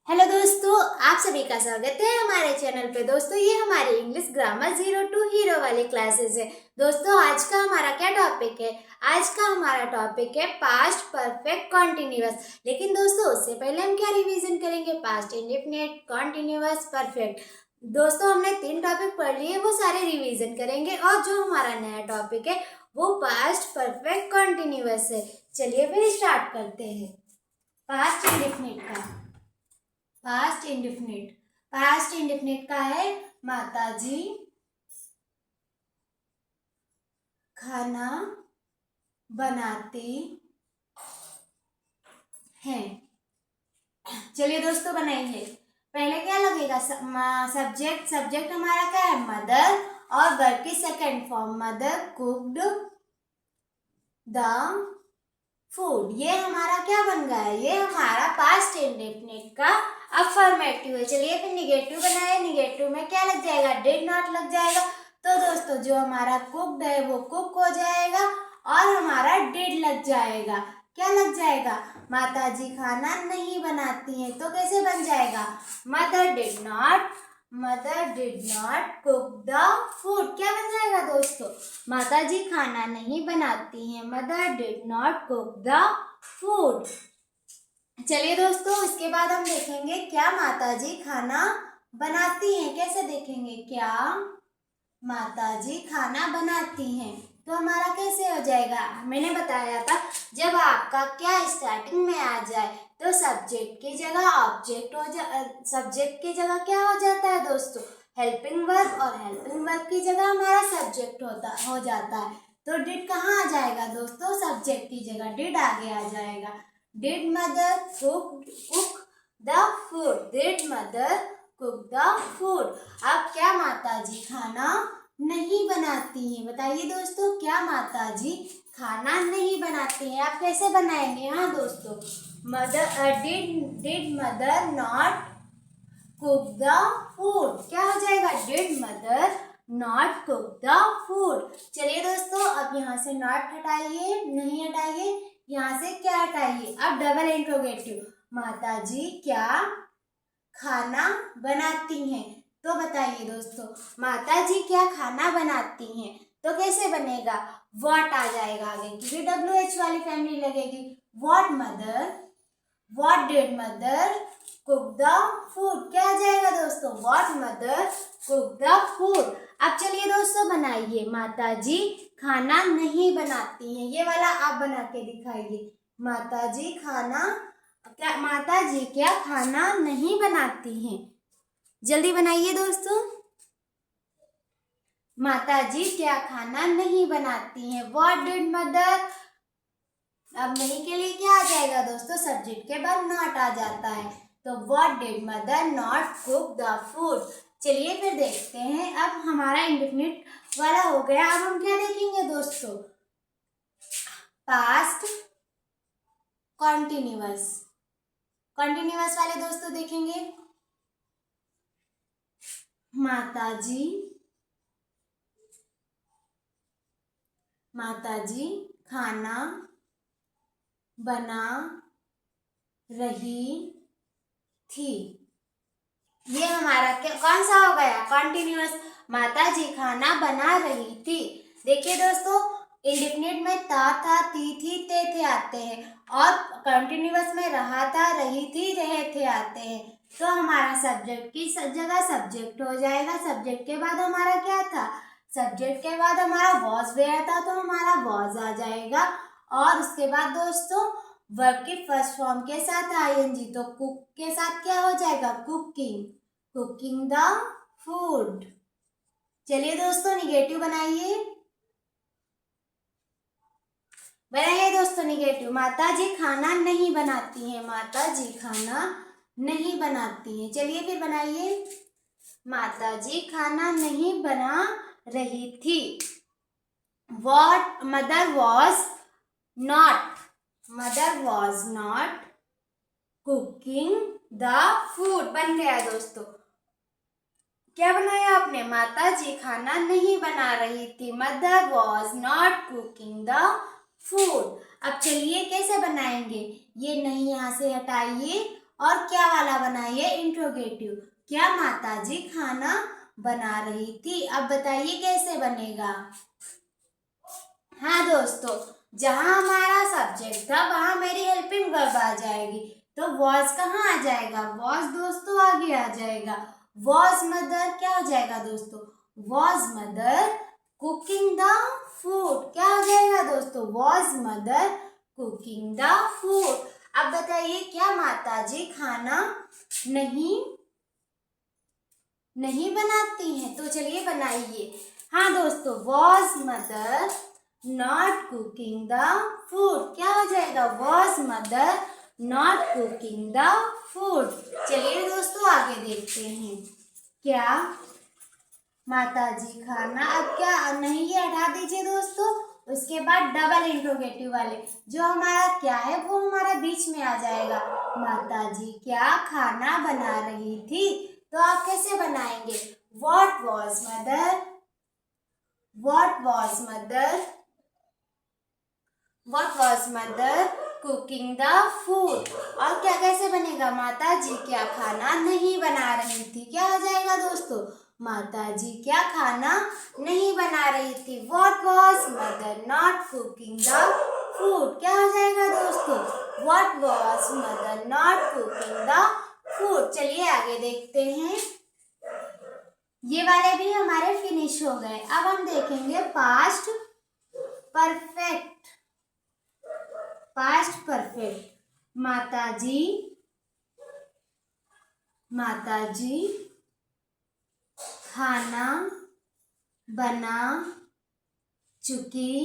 Hello दोस्तों, आप सभी का स्वागत है हमारे चैनल पे। दोस्तों, ये हमारी इंग्लिश ग्रामर 0 to हीरो वाली क्लासेस है। दोस्तों, आज का हमारा क्या टॉपिक है? आज का हमारा टॉपिक है पास्ट परफेक्ट कॉन्टिन्यूअस। लेकिन दोस्तों, उससे पहले हम क्या रिवीजन करेंगे? Past indefinite, continuous, perfect. दोस्तों, हमने 3 टॉपिक पढ़ लिए, वो सारे रिवीजन करेंगे। और जो हमारा नया टॉपिक है वो पास्ट परफेक्ट कॉन्टिन्यूअस है। चलिए फिर स्टार्ट करते हैं पास्ट इंडेफिनिट का। पास्ट इंडेफिनिट का है माताजी खाना बनाती हैं। चलिए दोस्तों, बनाइए। पहले क्या लगेगा? सब्जेक्ट हमारा क्या है? मदर। और वर्ब की second form mother cooked the food. ये हमारा क्या बन गया है? ये हमारा पास्ट इंडेफिनिट का अफर्मेटिव है। चलिए फिर निगेटिव बनाए। निगेटिव में क्या लग जाएगा? डिड नॉट लग जाएगा। तो दोस्तों, जो हमारा कुक्ड है वो कुक हो जाएगा और हमारा डिड लग जाएगा। क्या लग जाएगा? माताजी खाना नहीं बनाती हैं, तो कैसे बन जाएगा? Mother did not cook the food. क्या बन जाएगा दोस्तों? माताजी खाना नहीं बनाती हैं, mother did not cook the food. चलिए दोस्तों, इसके बाद हम देखेंगे क्या माताजी खाना बनाती हैं। कैसे देखेंगे? क्या माताजी खाना बनाती हैं, तो हमारा कैसे हो जाएगा? मैंने बताया था, जब आपका क्या स्टार्टिंग में आ जाए तो सब्जेक्ट की जगह ऑब्जेक्ट सब्जेक्ट की जगह क्या हो जाता है दोस्तों? Helping verb. और हेल्पिंग वर्ब की जगह हमारा सब्जेक्ट हो जाता है। तो डिड कहाँ आ जाएगा दोस्तों? सब्जेक्ट की जगह डिड आगे आ जाएगा। Did mother cook the food. Did mother cook the food. अब क्या माताजी खाना नहीं बनाती हैं? बताइए दोस्तों, क्या माताजी खाना नहीं बनाती हैं? आप कैसे बनाएंगे? हाँ दोस्तों, did mother not cook the food. क्या हो जाएगा? Did mother not cook the food. चलिए दोस्तों, अब यहाँ से नॉट हटाइए, नहीं हटाइए। यहाँ से क्या हटाइए? अब डबल इंट्रोगेटिव, माताजी क्या खाना बनाती हैं। तो बताइए दोस्तों, माताजी क्या खाना बनाती हैं, तो कैसे बनेगा? व्हाट आ जाएगा आगे, क्योंकि WH वाली फैमिली लगेगी। What did mother cook the food. क्या आ जाएगा दोस्तों? What mother cook the food. अब चलिए दोस्तों, बनाइए। माताजी खाना नहीं बनाती हैं, ये वाला आप बना के दिखाइए। माताजी क्या खाना नहीं बनाती हैं? जल्दी बनाइए दोस्तों। माताजी क्या खाना नहीं बनाती हैं? What did mother. अब नहीं के लिए क्या आ जाएगा दोस्तों? सब्जेक्ट के बाद नॉट आ जाता है। तो what did mother not cook the food. चलिए फिर देखते हैं। अब हमारा इंडेफिनिट वाला हो गया। अब हम क्या देखेंगे दोस्तों? पास्ट कॉन्टिन्यूअस वाले दोस्तों देखेंगे। माताजी खाना बना रही थी। ये हमारा कौन सा हो गया? कॉन्टिन्यूअस। माताजी खाना बना रही थी। देखिए दोस्तों, इंडेफिनिट में था, थी, ते थे आते हैं, और कंटिन्यूअस में रहा था, रही थी, रहे थे आते हैं। तो हमारा सब्जेक्ट की जगह सब्जेक्ट हो जाएगा। सब्जेक्ट के बाद हमारा क्या था? सब्जेक्ट के बाद हमारा वॉज वेयर था, तो हमारा वॉज आ जाएगा। और उसके बाद दोस्तों, वर्ब की फर्स्ट फॉर्म के साथ ING, तो कुक के साथ क्या हो जाएगा? Cooking the food. चलिए दोस्तों, निगेटिव बनाइए दोस्तों। निगेटिव, माताजी खाना नहीं बनाती हैं। माताजी खाना नहीं बनाती हैं। चलिए फिर बनाइए। माताजी खाना नहीं बना रही थी। Mother was not cooking the food. बन गया दोस्तों। क्या बनाया आपने? माताजी खाना नहीं बना रही थी। Mother was not cooking the food. अब चलिए कैसे बनाएंगे? ये नहीं यहाँ से हटाइए और क्या वाला बनाइए, इंट्रोगेटिव। क्या माताजी खाना बना रही थी? अब बताइए कैसे बनेगा। हाँ दोस्तों, जहां हमारा सब्जेक्ट था वहां मेरी हेल्पिंग वर्ब आ जाएगी, तो वॉज कहाँ आ जाएगा, वॉज दोस्तों आगे आ जाएगा। वॉज मदर क्या हो जाएगा दोस्तों, was mother cooking the food, क्या हो जाएगा दोस्तों, was mother cooking the food. अब बताइए क्या माताजी खाना नहीं बनाती हैं? तो चलिए बनाइए। हाँ दोस्तों, was mother not cooking the food, क्या हो जाएगा, was mother not cooking the food. चलिए दोस्तों आगे देखते हैं। क्या माताजी खाना, अब क्या नहीं, ये हटा दीजिए दोस्तों। उसके बाद डबल इंट्रोगेटिव वाले, जो हमारा क्या है वो हमारा बीच में आ जाएगा। माताजी क्या खाना बना रही थी? तो आप कैसे बनाएंगे, What was mother cooking the food? और क्या कैसे बनेगा, माताजी क्या खाना नहीं बना रही थी? क्या हो जाएगा दोस्तों, माताजी क्या खाना नहीं बना रही थी। What was mother not cooking the food? क्या हो जाएगा दोस्तों, What was mother not cooking the food? चलिए आगे देखते हैं। ये वाले भी हमारे फिनिश हो गए। अब हम देखेंगे पास्ट परफेक्ट। पास्ट परफेक्ट, माताजी खाना बना चुकी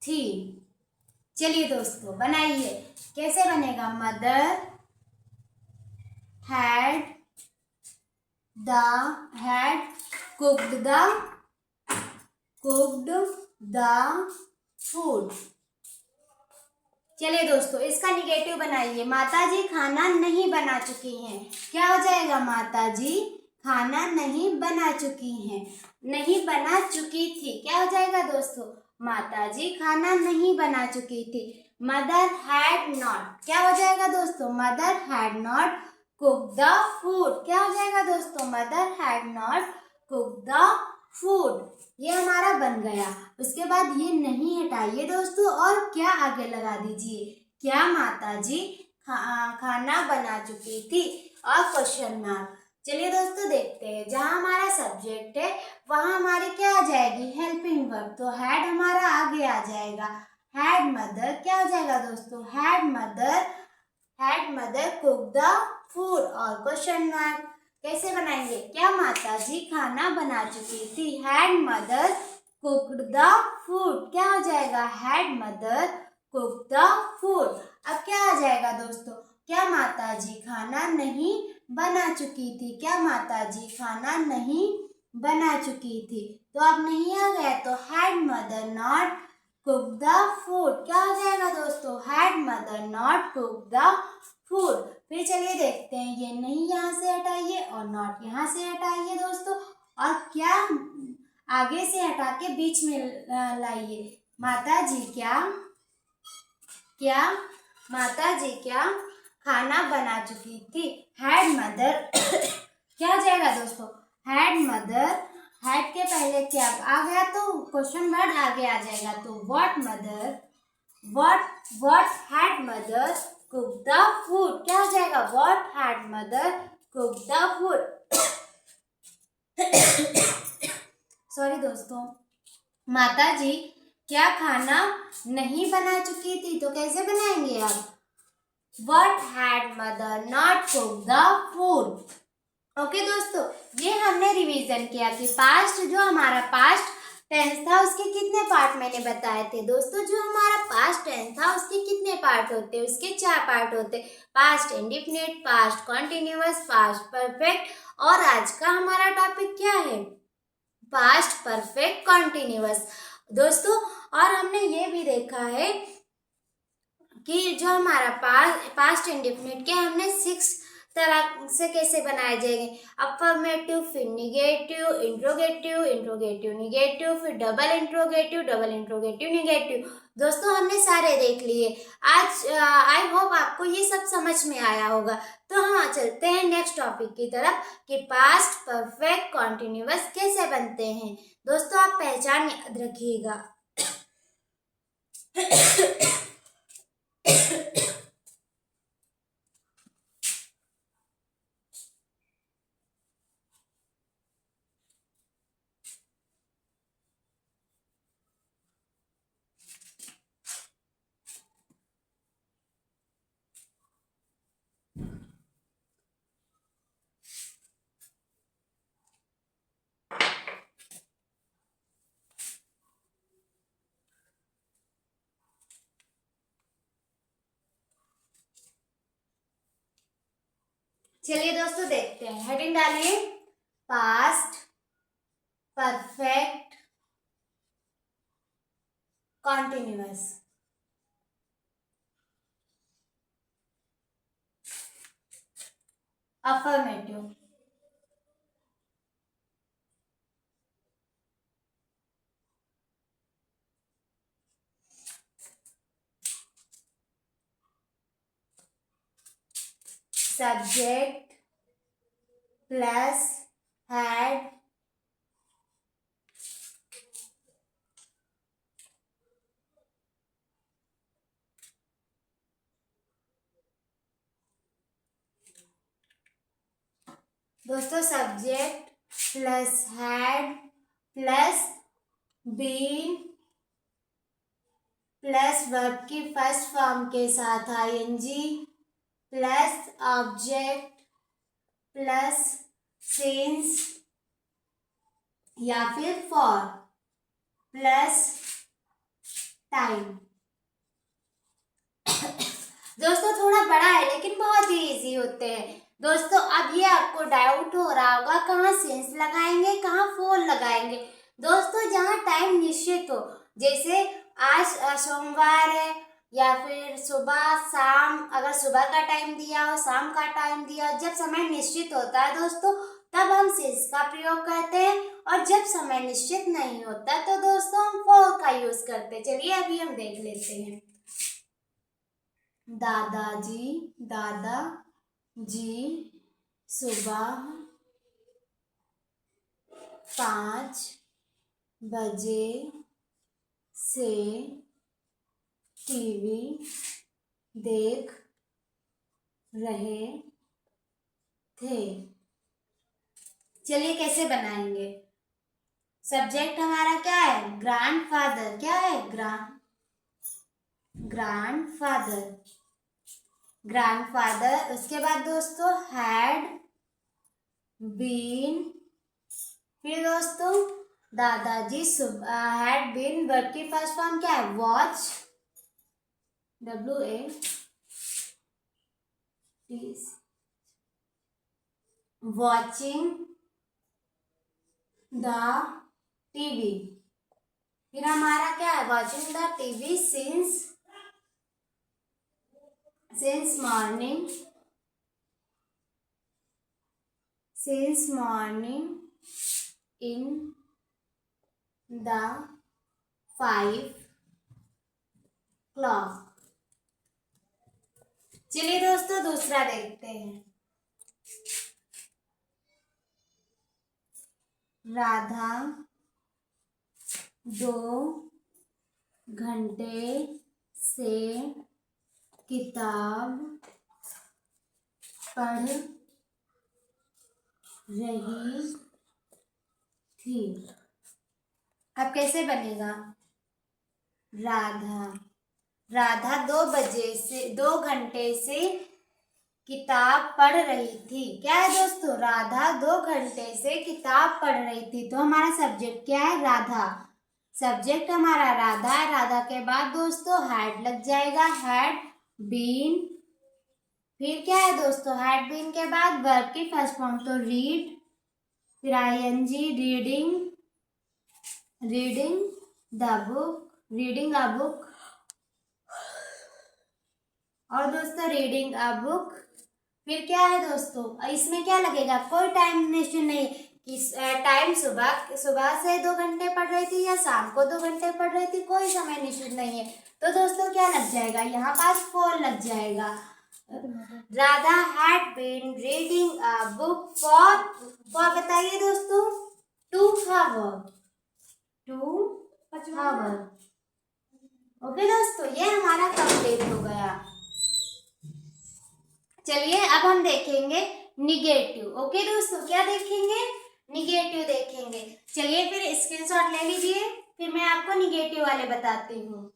थी। चलिए दोस्तों बनाइए, कैसे बनेगा, mother had cooked the food। चलिए दोस्तों इसका निगेटिव बनाइए, माताजी खाना नहीं बना चुकी हैं। क्या हो जाएगा, माताजी खाना नहीं बना चुकी हैं, नहीं बना चुकी थी। क्या हो जाएगा दोस्तों, माताजी खाना नहीं बना चुकी थी। मदर हैड नॉट, क्या हो जाएगा दोस्तों, mother had not cook the food. क्या हो जाएगा दोस्तों, mother had not cook the food. ये हमारा बन गया। उसके बाद ये नहीं हटाइए दोस्तों और क्या आगे लगा दीजिए, क्या माताजी खाना बना चुकी थी और क्वेश्चन मार्क। चलिए दोस्तों देखते हैं, जहाँ हमारा सब्जेक्ट है वहाँ हमारी क्या आ जाएगी, हेल्पिंग वर्ब। तो हैड हमारा आगे आ जाएगा। हैड मदर क्या हो जाएगा दोस्तों, had mother cook the food और क्वेश्चन मार्क। कैसे बनाएंगे, क्या माताजी खाना बना चुकी थी, had mother cooked the food. क्या हो जाएगा, had mother cook the food. अब क्या आ जाएगा दोस्तों, क्या माताजी खाना नहीं बना चुकी थी, क्या माताजी खाना नहीं बना चुकी थी। तो अब नहीं आ गया, तो had mother not cook the food. क्या हो जाएगा दोस्तों, had mother not cook the food. फिर चलिए देखते हैं, ये नहीं यहाँ से हटाइए और नॉट यहाँ से हटाइए दोस्तों, और क्या आगे से हटा के बीच में लाइए। माताजी क्या खाना बना चुकी थी, हैड मदर क्या हो जाएगा दोस्तों, हैड मदर, हैड के पहले क्या आ गया तो क्वेश्चन वर्ड आगे आ जाएगा। तो what had mother cook the food. क्या हो जाएगा, what had mother cook the food. Sorry दोस्तों, माताजी क्या खाना नहीं बना चुकी थी, तो कैसे बनाएंगे आप, what had mother not cook the food. Okay दोस्तों, ये हमने रिवीजन किया कि पास्ट, जो हमारा पास्ट टेंस था उसके कितने पार्ट मैंने बताए थे दोस्तों। जो हमारा पास्ट टेंस था उसके कितने पार्ट होते, उसके 4 पार्ट होते, past indefinite, past continuous, past perfect, और आज का हमारा टॉपिक क्या है, पास्ट परफेक्ट कॉन्टिन्यूअस दोस्तों। और हमने ये भी देखा है कि जो हमारा पास्ट इंडेफिनिट के हमने 6 तरह से कैसे बनाए जाएंगे, अफर्मेटिव, फिर निगेटिव, इंट्रोगेटिव, निगेटिव, फिर डबल इंट्रोगेटिव, निगेटिव। दोस्तों हमने सारे देख लिए। आज आई होप आपको ये सब समझ में आया होगा। तो हम चलते हैं नेक्स्ट टॉपिक की तरफ कि पास्ट परफेक्ट कॉन्टिन्यूअस कैसे बनते हैं। दोस्तों आप पहचान याद रखिएगा। चलिए दोस्तों देखते हैं, हेडिंग डालिए past perfect continuous. Affirmative. Subject plus had दोस्तों subject plus had plus been plus verb की फर्स्ट फॉर्म के साथ ING plus object plus since या फिर फॉर प्लस टाइम। दोस्तों थोड़ा बड़ा है लेकिन बहुत ही इजी होते हैं। दोस्तों अब ये आपको डाउट हो रहा होगा कहाँ सिंस लगाएंगे कहाँ फॉर लगाएंगे। दोस्तों जहाँ टाइम निश्चित हो, जैसे आज सोमवार है या फिर सुबह शाम, अगर सुबह का टाइम दिया हो शाम का टाइम दिया हो, जब समय निश्चित होता है दोस्तों तब हम सिंस का प्रयोग करते हैं, और जब समय निश्चित नहीं होता तो दोस्तों हम फॉर का यूज करते हैं। चलिए अभी हम देख लेते हैं। दादाजी सुबह 5 बजे से टीवी देख रहे थे। चलिए कैसे बनाएंगे। सब्जेक्ट हमारा क्या है, ग्रैंडफादर। क्या है, ग्रैंडफादर। उसके बाद दोस्तों हैड बीन, फिर दोस्तों दादाजी हैड बीन, वर्ब की फर्स्ट फॉर्म क्या है, वॉच, वॉचिंग द टीवी। फिर हमारा क्या है, watching the TV since morning in the 5 o'clock। चलिए दोस्तों दूसरा देखते हैं। राधा 2 घंटे से किताब पढ़ रही थी। अब कैसे बनेगा, राधा 2 घंटे से किताब पढ़ रही थी। क्या है दोस्तों, राधा 2 घंटे से किताब पढ़ रही थी। तो हमारा सब्जेक्ट क्या है, राधा। सब्जेक्ट हमारा राधा है। राधा के बाद दोस्तों हैड लग जाएगा, हैड बीन। फिर क्या है दोस्तों, हैड बीन के बाद वर्ब की फर्स्ट फॉर्म तो रीड, फिर आईएनजी रीडिंग अ बुक, और दोस्तों रीडिंग अ बुक। फिर क्या है दोस्तों, इसमें क्या लगेगा, कोई टाइम निश्चित नहीं किस टाइम सुबह से 2 घंटे पढ़ रही थी या शाम को 2 घंटे पढ़ रही थी, कोई समय निश्चित नहीं है। तो दोस्तों क्या लग जाएगा, यहाँ पास 4 लग जाएगा। Radha had been reading a book for बताइए दोस्तों 2 आवर। ओके दोस्तों, ये हमारा कंप्लीट हो गया। चलिए अब हम देखेंगे निगेटिव। ओके दोस्तों, क्या देखेंगे, निगेटिव देखेंगे। चलिए फिर स्क्रीनशॉट ले लीजिए, फिर मैं आपको निगेटिव वाले बताती हूँ।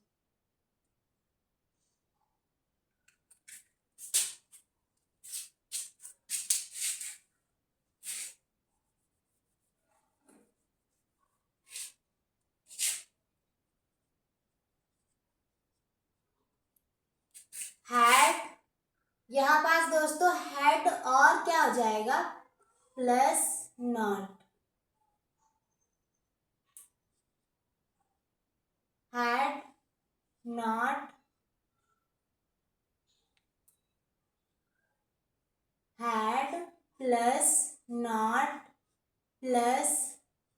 हैड, यहाँ पास दोस्तों हैड और क्या हो जाएगा, plus not. Had not, had plus not plus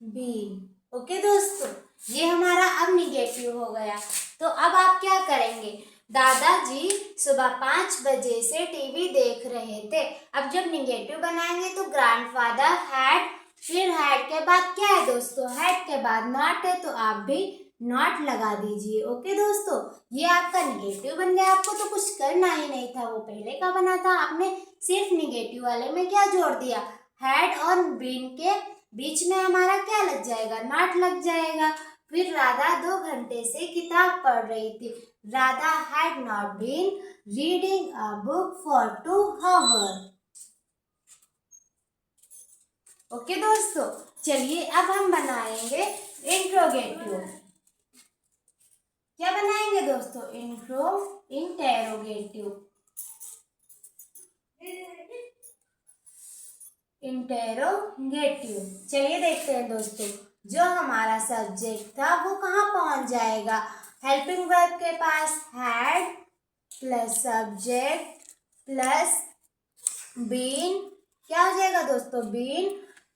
been. Okay दोस्तों, ये हमारा अब निगेटिव हो गया। तो अब आप क्या करेंगे, दादाजी सुबह 5 बजे से टीवी देख रहे थे। अब जब निगेटिव बनाएंगे तो ग्रैंडफादर हैड, फिर हैड के बाद क्या है दोस्तों, हैड के बाद नॉट है, तो आप भी नॉट लगा दीजिए। ओके दोस्तों, ये आपका निगेटिव बन गया। आपको तो कुछ करना ही नहीं था, वो पहले का बना था, आपने सिर्फ निगेटिव वाले में क्या जोड़ दिया, हैड और बीन के बीच में हमारा क्या लग जाएगा, नॉट लग जाएगा। फिर राधा 2 घंटे से किताब पढ़ रही थी। Radha had not been reading a book for 2 hour. Okay दोस्तों, चलिए अब हम बनाएंगे इंट्रोगेटिव। क्या बनाएंगे दोस्तों, इंटेरोगेटिव। चलिए देखते हैं दोस्तों, जो हमारा सब्जेक्ट था वो कहाँ पहुंच जाएगा, हेल्पिंग वर्ब के पास had plus subject plus been, क्या हो जाएगा दोस्तों, बीन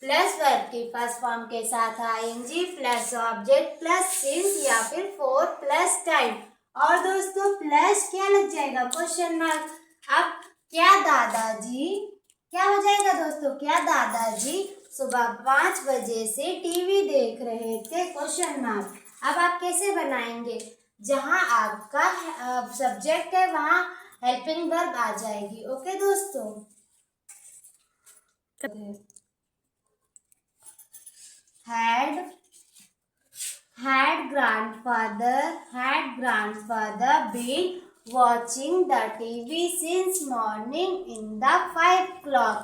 प्लस वर्ब के फर्स्ट फॉर्म के साथ ING plus object plus since या फिर फॉर प्लस टाइम, और दोस्तों प्लस क्या लग जाएगा, क्वेश्चन मार्क। अब क्या दादाजी, क्या हो जाएगा दोस्तों, क्या दादाजी सुबह 5 बजे से टीवी देख रहे थे, क्वेश्चन मार्क। अब आप कैसे बनाएंगे, जहां आपका सब्जेक्ट है वहां हेल्पिंग वर्ब आ जाएगी। ओके दोस्तों, had grandfather been watching the TV since morning in the 5 o'clock।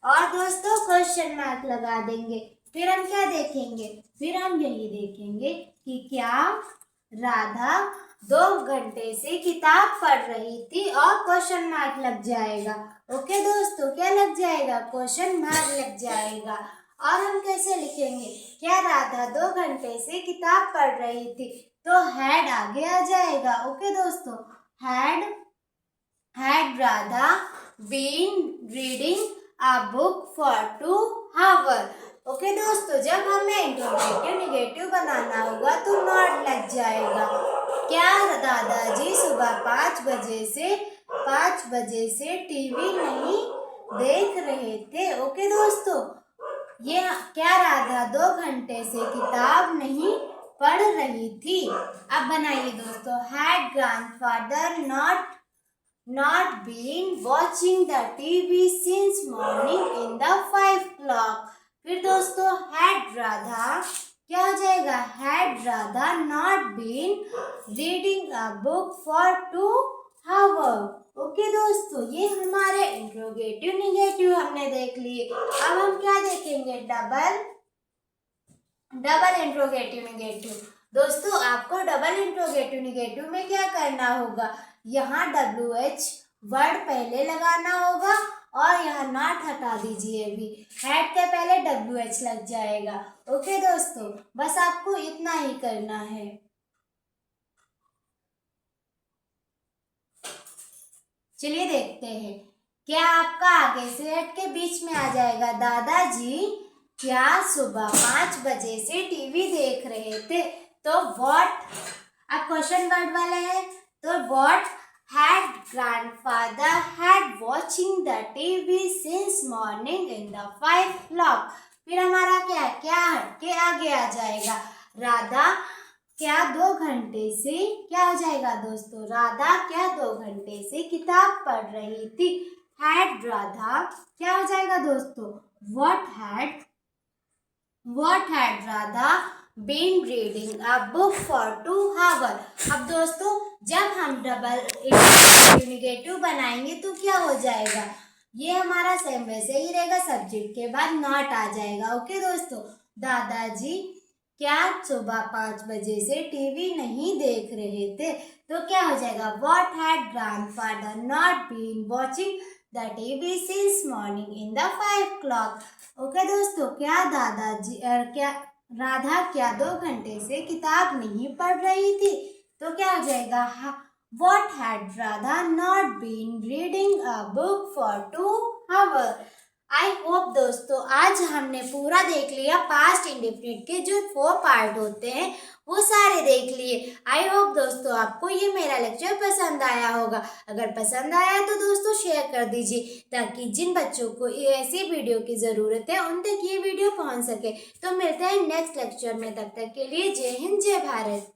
और दोस्तों क्वेश्चन मार्क लगा देंगे। फिर हम क्या देखेंगे, फिर हम यही देखेंगे कि क्या राधा 2 घंटे से किताब पढ़ रही थी, और क्वेश्चन मार्क लग जाएगा। ओके दोस्तों, क्या लग जाएगा, क्वेश्चन मार्क लग जाएगा। और हम कैसे लिखेंगे, क्या राधा 2 घंटे से किताब पढ़ रही थी, तो हैड आगे आ जाएगा। ओके दोस्तों, had Radha been reading a book for 2 hour. Okay दोस्तों, जब हमें इंट्रोगेटिव निगेटिव बनाना होगा तो नॉट लग जाएगा। क्या दादाजी सुबह 5 बजे से टीवी नहीं देख रहे थे। ओके दोस्तों, ये क्या राधा 2 घंटे से किताब नहीं पढ़ रही थी। अब बनाइए दोस्तों, had grandfather not been watching the TV since morning in the 5 o'clock। फिर दोस्तों had राधा क्या हो जाएगा, had Radha not been reading a book for 2 hours। Okay दोस्तों, ये हमारे इंट्रोगेटिव निगेटिव हमने देख लिए। अब हम क्या देखेंगे, डबल इंट्रोगेटिव निगेटिव। दोस्तों आपको डबल इंट्रोगेटिव निगेटिव में क्या करना होगा, यहाँ WH वर्ड पहले लगाना होगा और यहाँ नॉट हटा दीजिए। अभी हैड के पहले WH लग जाएगा। ओके दोस्तों, बस आपको इतना ही करना है। चलिए देखते हैं, क्या आपका आगे से हट के बीच में आ जाएगा, दादाजी क्या सुबह 5 बजे से टीवी देख रहे थे? तो व्हाट, अब क्वेश्चन वर्ड वाले हैं, तो what had grandfather had watching the TV since morning in the 5 o'clock। फिर हमारा क्या क्या हट के आगे आ जाएगा, राधा क्या 2 घंटे से, क्या हो जाएगा दोस्तों, राधा क्या 2 घंटे से किताब पढ़ रही थी। had राधा क्या हो जाएगा दोस्तों, what had Radha been reading a book for 2 hours। अब दोस्तों जब हम डबल इंडिकेटिव बनाएंगे तो क्या हो जाएगा, ये हमारा सेम वैसे ही रहेगा, सब्जेक्ट के बाद नॉट आ जाएगा। ओके दोस्तों, दादाजी क्या सुबह 5 बजे से टीवी नहीं देख रहे थे? तो क्या हो जाएगा, what had grandfather not been watching the TV since morning in the 5 o'clock। Okay दोस्तों, क्या दादाजी क्या राधा क्या 2 घंटे से किताब नहीं पढ़ रही थी? तो क्या हो जाएगा, what had Radha not been reading a book for 2 hours। I hope दोस्तों आज हमने पूरा देख लिया, पास्ट इंडेफिनिट के जो 4 पार्ट होते हैं वो सारे देख लिए। आई होप दोस्तों आपको ये मेरा लेक्चर पसंद आया होगा। अगर पसंद आया तो दोस्तों शेयर कर दीजिए, ताकि जिन बच्चों को ऐसी वीडियो की ज़रूरत है उन तक ये वीडियो पहुंच सके। तो मिलते हैं नेक्स्ट लेक्चर में, तब तक के लिए जय हिंद जय भारत।